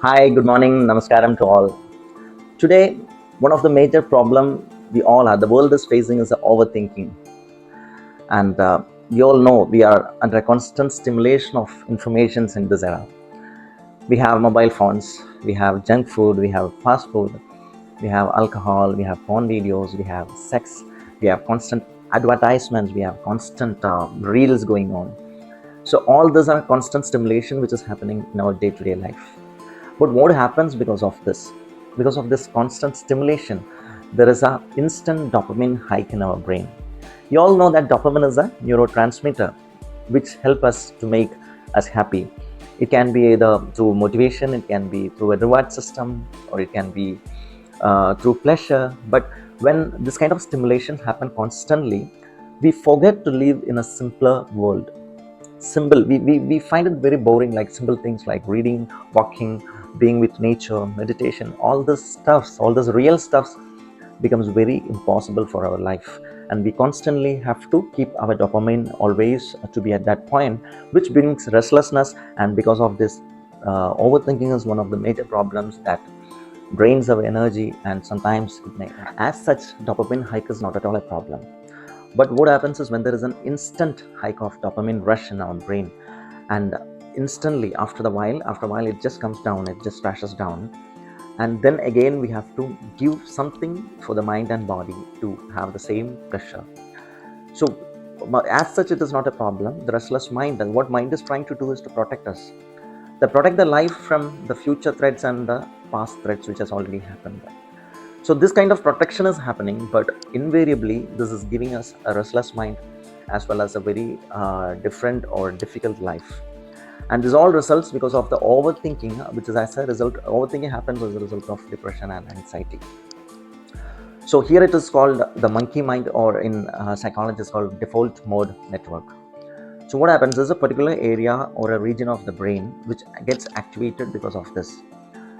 Hi, good morning, namaskaram to all. Today, one of the major problem we all have, the world is facing is the overthinking. And we all know we are under a constant stimulation of informations in this era. We have mobile phones, we have junk food, we have fast food, we have alcohol, we have porn videos, we have sex, we have constant advertisements, we have constant reels going on. So all these are constant stimulation which is happening in our day-to-day life. But what happens because of this? Because of this constant stimulation, there is a instant dopamine hike in our brain. You all know that dopamine is a neurotransmitter which help us to make us happy. It can be either through motivation, it can be through a reward system, or it can be through pleasure. But when this kind of stimulation happen constantly, we forget to live in a simpler world. We find it very boring, like simple things like reading, walking, being with nature, meditation, all this stuffs, all this real stuffs becomes very impossible for our life, and we constantly have to keep our dopamine always to be at that point, which brings restlessness. And because of this, overthinking is one of the major problems that drains our energy, and sometimes it may, as such, dopamine hike is not at all a problem. But what happens is when there is an instant hike of dopamine rush in our brain, and instantly after a while it just comes down, it just crashes down, and then again we have to give something for the mind and body to have the same pleasure. So as such, it is not a problem. The restless mind, and what mind is trying to do is to protect us, to protect the life from the future threats and the past threats which has already happened. So this kind of protection is happening, but invariably this is giving us a restless mind as well as a very different or difficult life. And this all results because of the overthinking, which is, as a result, overthinking happens as a result of depression and anxiety. So here it is called the monkey mind, or in psychology it's called default mode network. So what happens is a particular area or a region of the brain which gets activated because of this.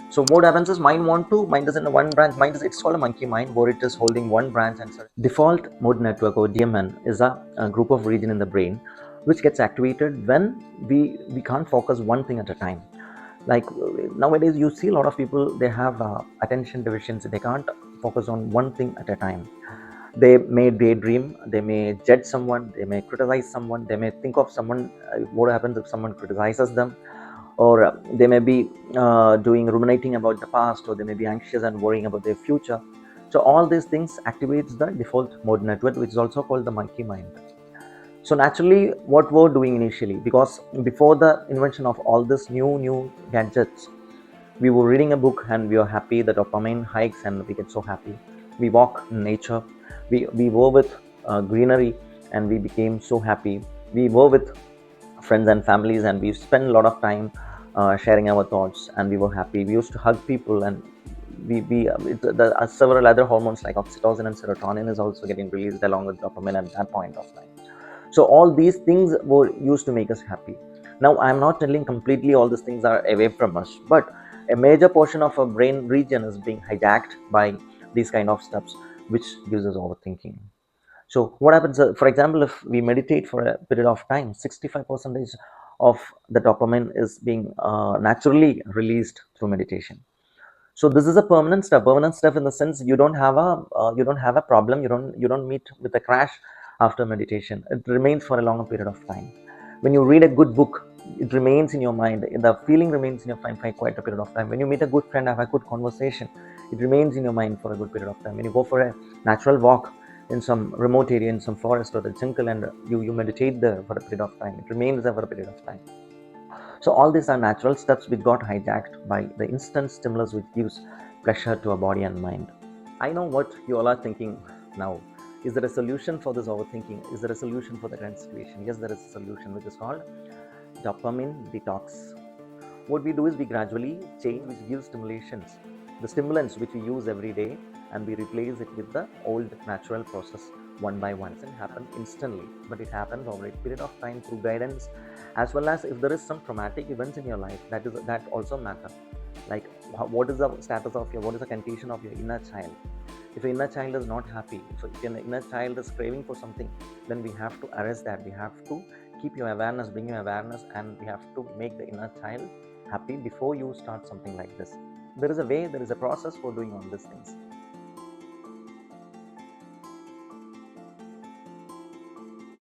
So what happens is mind is in one branch, it's called a monkey mind, where it is holding one branch. And so default mode network, or DMN, is a group of region in the brain which gets activated when we can't focus one thing at a time. Like nowadays you see a lot of people, they have attention deficiency, they can't focus on one thing at a time. They may daydream, they may judge someone, they may criticize someone, they may think of someone. What happens if someone criticizes them? Or they may be doing ruminating about the past, or they may be anxious and worrying about their future. So all these things activates the default mode network, which is also called the monkey mind. So naturally, what we're doing initially, because before the invention of all this new gadgets, we were reading a book and we were happy, the dopamine hikes and we get so happy. We walk in nature, we were with greenery and we became so happy. We were with friends and families and we spent a lot of time sharing our thoughts, and we were happy. We used to hug people, and several other hormones like oxytocin and serotonin is also getting released along with dopamine at that point of time. So all these things were used to make us happy. Now I'm not telling completely all these things are away from us, but a major portion of our brain region is being hijacked by these kind of steps, which gives us overthinking. So what happens, for example, if we meditate for a period of time, 65% of the dopamine is being naturally released through meditation. So this is a permanent step in the sense you don't have a problem, you don't meet with a crash after meditation. It remains for a longer period of time. When you read a good book, it remains in your mind, the feeling remains in your mind for quite a period of time. When you meet a good friend, have a good conversation, it remains in your mind for a good period of time. When you go for a natural walk in some remote area, in some forest or the jungle, and you meditate there for a period of time, it remains there for a period of time. So all these are natural steps which got hijacked by the instant stimulus which gives pleasure to our body and mind. I know what you all are thinking now. Is there a solution for this overthinking? Is there a solution for the current situation? Yes, there is a solution, which is called dopamine detox. What we do is we gradually change, which gives stimulations, the stimulants which we use every day, and we replace it with the old natural process one by one. It doesn't happen instantly, but it happens over a period of time through guidance, as well as if there is some traumatic events in your life, that also matter. Like what is the status of what is the condition of your inner child? If your inner child is not happy, if your inner child is craving for something, then we have to arrest that. We have to keep your awareness, bring your awareness, and we have to make the inner child happy before you start something like this. There is a way, there is a process for doing all these things.